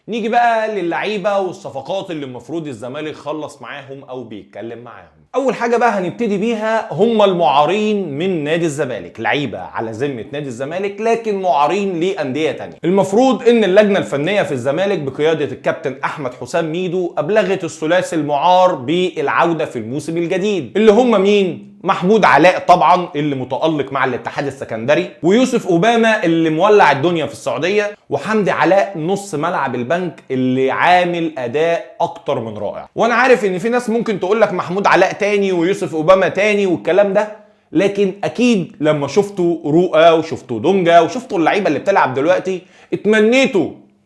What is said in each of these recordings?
نيجي بقى للعيبه والصفقات اللي المفروض الزمالك خلص معاهم او بيتكلم معاهم. اول حاجه بقى هنبتدي بيها هم المعارين من نادي الزمالك، لعيبه على ذمه نادي الزمالك لكن معارين لانديه تانية. المفروض ان اللجنه الفنيه في الزمالك بقياده الكابتن احمد حسام ميدو ابلغت الثلاثي المعار بالعوده في الموسم الجديد، اللي هم مين؟ محمود علاء طبعا اللي متألق مع الاتحاد السكندري، ويوسف اوباما اللي مولع الدنيا في السعوديه، وحمدي علاء نص ملعب البنك اللي عامل اداء اكتر من رائع. وانا عارف ان في ناس ممكن تقول لك محمود علاء تاني ويوسف اوباما تاني والكلام ده، لكن اكيد لما شفتوا رؤى وشفتوا دونجا وشفتوا اللعيبه اللي بتلعب دلوقتي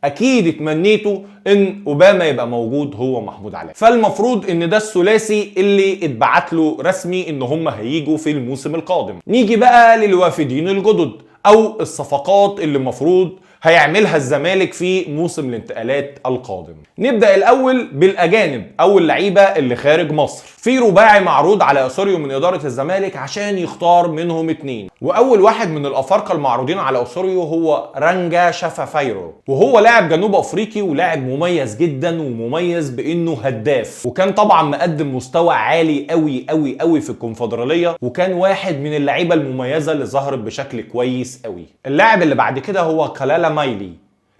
اكيد اتمنيتوا ان اوباما يبقى موجود هو محمود علاء. فالمفروض ان ده الثلاثي اللي اتبعت له رسمي ان هم هيجوا في الموسم القادم. نيجي بقى للوافدين الجدد او الصفقات اللي المفروض هيعملها الزمالك في موسم الانتقالات القادم. نبدأ الأول بالأجانب أو اللعيبة اللي خارج مصر. في رباعي معروض على أسوريو من إدارة الزمالك عشان يختار منهم 2، وأول واحد من الأفارقة المعروضين على أسوريو هو رانجا شافافايرو، وهو لاعب جنوب أفريقي ولاعب مميز جدا ومميز بإنه هداف، وكان طبعا مقدم مستوى عالي قوي قوي قوي في الكونفدرالية، وكان واحد من اللعيبة المميزة اللي ظهرت بشكل كويس قوي. اللاعب اللي بعد كده هو كلالا مايلي،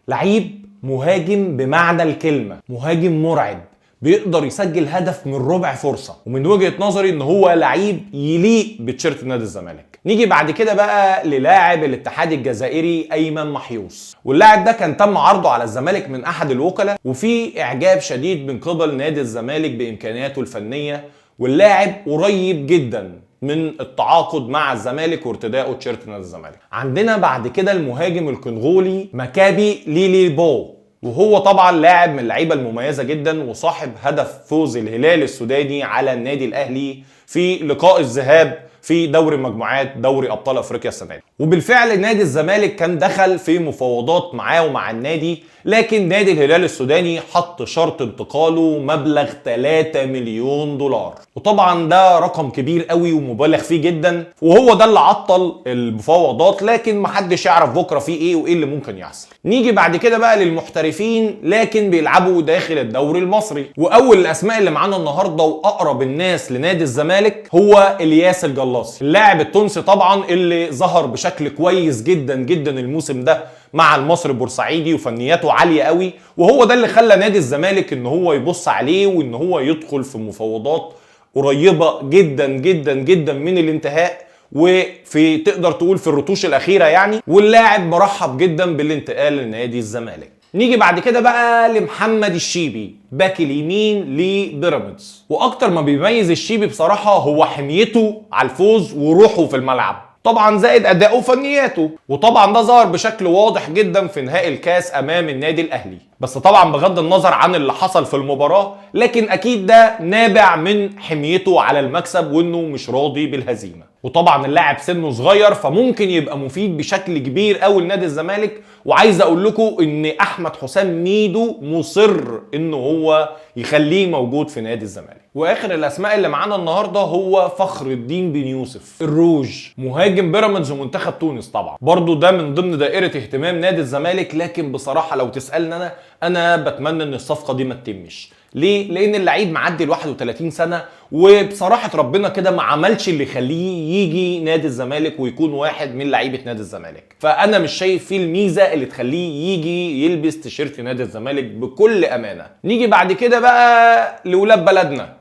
لعيب مهاجم بمعنى الكلمة، مهاجم مرعب بيقدر يسجل هدف من ربع فرصة، ومن وجهة نظري ان هو لعيب يليق بتيشيرت نادي الزمالك. نيجي بعد كده بقى للاعب الاتحاد الجزائري ايمن محيوس، واللاعب ده كان تم عرضه على الزمالك من احد الوكلاء، وفي اعجاب شديد من قبل نادي الزمالك بامكانياته الفنية، واللاعب قريب جدا من التعاقد مع الزمالك وارتدائه تيشيرت نادي الزمالك. عندنا بعد كده المهاجم الكونغولي مكابي ليلي بو، وهو طبعا لاعب من اللعيبه المميزه جدا وصاحب هدف فوز الهلال السوداني على النادي الاهلي في لقاء الذهاب في دوري مجموعات دوري ابطال افريقيا السنه دي. وبالفعل نادي الزمالك كان دخل في مفاوضات معاه ومع النادي، لكن نادي الهلال السوداني حط شرط انتقاله مبلغ 3 مليون دولار، وطبعا ده رقم كبير قوي ومبالغ فيه جدا، وهو ده اللي عطل المفاوضات، لكن محدش يعرف بكره فيه ايه وايه اللي ممكن يحصل. نيجي بعد كده بقى للمحترفين لكن بيلعبوا داخل الدوري المصري، واول الاسماء اللي معانا النهارده واقرب الناس لنادي الزمالك هو الياس الجلاصي، اللاعب التونسي طبعا اللي ظهر بشكل كويس جدا جدا الموسم ده مع المصري البورسعيدي وفنياته عاليه قوي، وهو ده اللي خلى نادي الزمالك ان هو يبص عليه وان هو يدخل في مفاوضات قريبه جدا جدا جدا من الانتهاء، وفي تقدر تقول في الرتوش الاخيره يعني، واللاعب مرحب جدا بالانتقال لنادي الزمالك. نيجي بعد كده بقى لمحمد الشيبي باك اليمين لبيراميدز، واكتر ما بيميز الشيبي بصراحه هو حميته على الفوز وروحه في الملعب، طبعا زائد اداؤه وفنياته، وطبعا ده ظهر بشكل واضح جدا في نهائي الكاس امام النادي الاهلي، بس طبعا بغض النظر عن اللي حصل في المباراه، لكن اكيد ده نابع من حميته على المكسب وانه مش راضي بالهزيمه. وطبعا اللاعب سنه صغير فممكن يبقى مفيد بشكل كبير قوي لنادي الزمالك، وعايز اقول لكم ان احمد حسام ميدو مصر انه هو يخليه موجود في نادي الزمالك. واخر الاسماء اللي معانا النهارده هو فخر الدين بن يوسف الروج، مهاجم بيراميدز ومنتخب تونس، طبعا برضو ده من ضمن دائره اهتمام نادي الزمالك، لكن بصراحه لو تسالني انا بتمنى ان الصفقه دي ما تتمش. ليه؟ لان اللعيب معدي ال 31 سنه، وبصراحه ربنا كده ما عملش اللي يخليه يجي نادي الزمالك ويكون واحد من لعيبه نادي الزمالك، فانا مش شايف فيه الميزه اللي تخليه يجي يلبس تيشيرت نادي الزمالك بكل امانه. نيجي بعد كده بقى لولاد بلدنا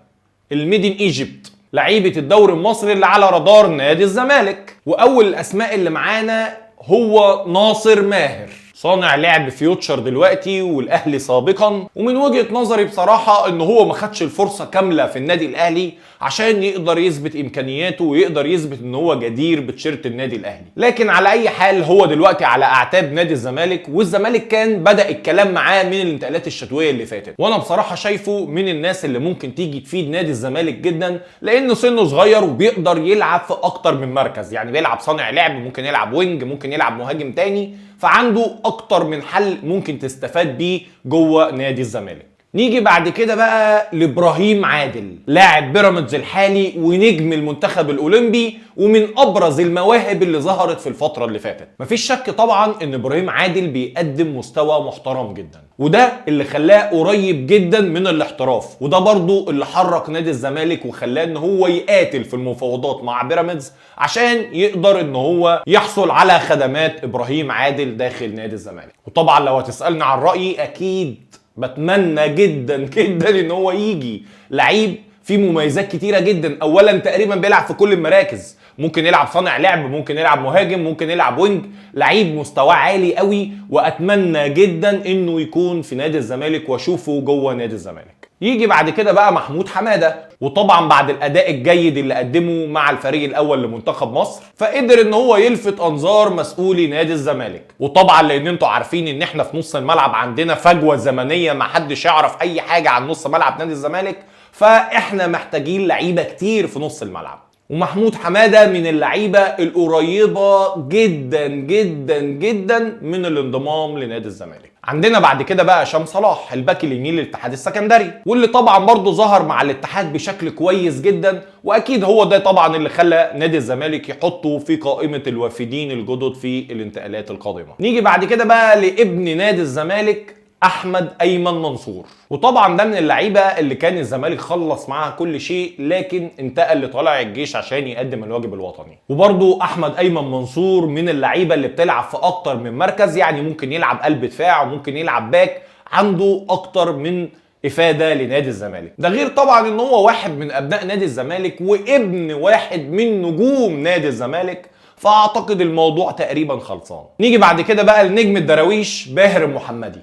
الميدين ايجيبت، لعيبه الدوري المصري اللي على رادار نادي الزمالك، واول الاسماء اللي معانا هو ناصر ماهر، صانع لعب فيوتشر دلوقتي والاهلي سابقا، ومن وجهة نظري بصراحة ان هو ما خدش الفرصة كاملة في النادي الاهلي عشان يقدر يثبت امكانياته ويقدر يثبت ان هو جدير بتيشيرت النادي الاهلي، لكن على اي حال هو دلوقتي على اعتاب نادي الزمالك، والزمالك كان بدأ الكلام معاه من الانتقالات الشتوية اللي فاتت، وانا بصراحة شايفه من الناس اللي ممكن تيجي تفيد نادي الزمالك جدا، لانه سنه صغير وبيقدر يلعب في اكتر من مركز، يعني بيلعب صانع لعب، ممكن يلعب وينج، ممكن يلعب مهاجم تاني، فعنده اكتر من حل ممكن تستفاد بيه جوه نادي الزمالك. نيجي بعد كده بقى لابراهيم عادل، لاعب بيراميدز الحالي ونجم المنتخب الاولمبي ومن ابرز المواهب اللي ظهرت في الفتره اللي فاتت. مفيش شك طبعا ان ابراهيم عادل بيقدم مستوى محترم جدا، وده اللي خلاه قريب جدا من الاحتراف، وده برضو اللي حرك نادي الزمالك وخلاه ان هو يقاتل في المفاوضات مع بيراميدز عشان يقدر ان هو يحصل على خدمات ابراهيم عادل داخل نادي الزمالك. وطبعا لو هتسالني عن رايي، اكيد بتمنى جدا جدا ان هو يجي لعيب فيه مميزات كتيره جدا. اولا تقريبا بيلعب في كل المراكز، ممكن يلعب صانع لعب، ممكن يلعب مهاجم، ممكن يلعب وينج، لعيب مستواه عالي قوي، واتمنى جدا انه يكون في نادي الزمالك واشوفه جوه نادي الزمالك. يجي بعد كده بقى محمود حماده، وطبعا بعد الاداء الجيد اللي قدمه مع الفريق الاول لمنتخب مصر فقدر ان هو يلفت انظار مسؤولي نادي الزمالك. وطبعا لان انتوا عارفين ان احنا في نص الملعب عندنا فجوه زمنيه ما حدش يعرف اي حاجه عن نص ملعب نادي الزمالك، فاحنا محتاجين لعيبه كتير في نص الملعب، ومحمود حماده من اللعيبه القريبه جدا جدا جدا من الانضمام لنادي الزمالك. عندنا بعد كده بقى هشام صلاح، الباك اليمين للاتحاد السكندري، واللي طبعا برضه ظهر مع الاتحاد بشكل كويس جدا، واكيد هو ده طبعا اللي خلى نادي الزمالك يحطه في قائمه الوافدين الجدد في الانتقالات القادمه. نيجي بعد كده بقى لابن نادي الزمالك احمد ايمن منصور، وطبعا ده من اللعيبه اللي كان الزمالك خلص معاها كل شيء لكن انتقل لطلائع الجيش عشان يقدم الواجب الوطني. وبرضه احمد ايمن منصور من اللعيبه اللي بتلعب في اكتر من مركز، يعني ممكن يلعب قلب دفاع وممكن يلعب باك، عنده اكتر من افاده لنادي الزمالك. ده غير طبعا ان هو واحد من ابناء نادي الزمالك وابن واحد من نجوم نادي الزمالك، فاعتقد الموضوع تقريبا خلصان. نيجي بعد كده بقى لنجم الدراويش باهر المحمدي.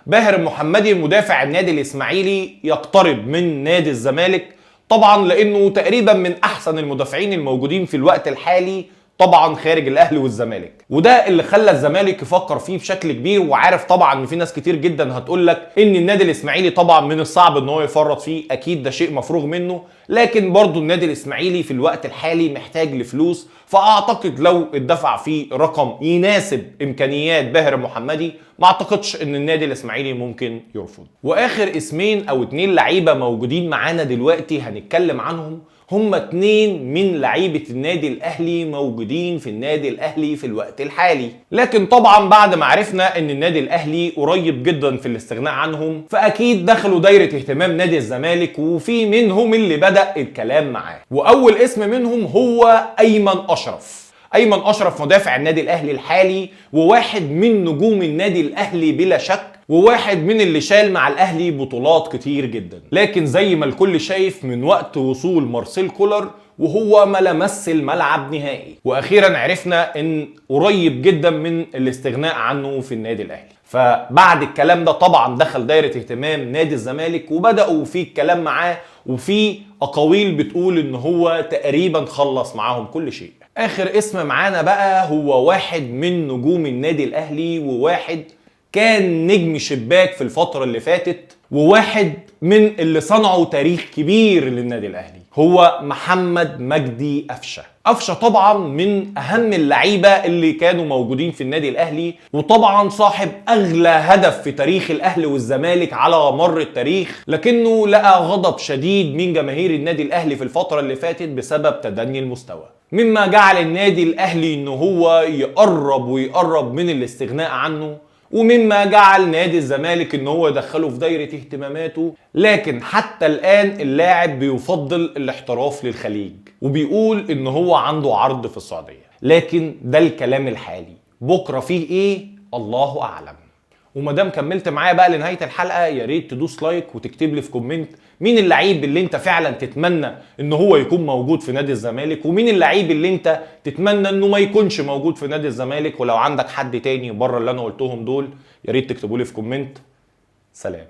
باهر المحمدي مدافع النادي الاسماعيلي يقترب من نادي الزمالك طبعا لانه تقريبا من احسن المدافعين الموجودين في الوقت الحالي طبعا خارج الاهلي والزمالك، وده اللي خلى الزمالك يفكر فيه بشكل كبير. وعارف طبعا ان في ناس كتير جدا هتقول لك ان النادي الاسماعيلي طبعا من الصعب ان هو يفرط فيه، اكيد ده شيء مفروغ منه، لكن برضو النادي الاسماعيلي في الوقت الحالي محتاج لفلوس، فاعتقد لو اتدفع فيه رقم يناسب امكانيات باهر المحمدي ما اعتقدش ان النادي الاسماعيلي ممكن يرفض. واخر اسمين او 2 لعيبه موجودين معانا دلوقتي هنتكلم عنهم، هما 2 من لعيبه النادي الاهلي موجودين في النادي الاهلي في الوقت الحالي، لكن طبعا بعد ما عرفنا ان النادي الاهلي قريب جدا في الاستغناء عنهم فاكيد دخلوا دايره اهتمام نادي الزمالك، وفي منهم اللي بدأ الكلام معاه. واول اسم منهم هو ايمن اشرف. ايمن اشرف مدافع النادي الاهلي الحالي وواحد من نجوم النادي الاهلي بلا شك، وواحد من اللي شال مع الاهلي بطولات كتير جدا، لكن زي ما الكل شايف من وقت وصول مارسيل كولر وهو ما لمس الملعب نهائي، واخيرا عرفنا ان قريب جدا من الاستغناء عنه في النادي الاهلي. فبعد الكلام ده طبعا دخل دايره اهتمام نادي الزمالك وبداوا في الكلام معاه، وفي اقاويل بتقول ان هو تقريبا خلص معاهم كل شيء. اخر اسم معانا بقى هو واحد من نجوم النادي الاهلي، وواحد كان نجم شباك في الفترة اللي فاتت، وواحد من اللي صنعوا تاريخ كبير للنادي الاهلي، هو محمد مجدي قفشه. قفشه طبعا من اهم اللعيبه اللي كانوا موجودين في النادي الاهلي، وطبعا صاحب اغلى هدف في تاريخ الاهلي والزمالك على مر التاريخ، لكنه لقى غضب شديد من جماهير النادي الاهلي في الفتره اللي فاتت بسبب تدني المستوى، مما جعل النادي الاهلي ان هو يقرب من الاستغناء عنه، ومما جعل نادي الزمالك ان هو يدخله في دايره اهتماماته. لكن حتى الان اللاعب بيفضل الاحتراف للخليج، وبيقول ان هو عنده عرض في السعوديه، لكن ده الكلام الحالي، بكره فيه ايه الله اعلم. ومادام كملت معايا بقى لنهايه الحلقه، يا ريت تدوس لايك وتكتب لي في كومنت مين اللعيب اللي انت فعلا تتمنى ان هو يكون موجود في نادي الزمالك، ومين اللعيب اللي انت تتمنى انه ما يكونش موجود في نادي الزمالك. ولو عندك حد تاني بره اللي انا قلتهم دول يا ريت تكتبوا لي في كومنت. سلام.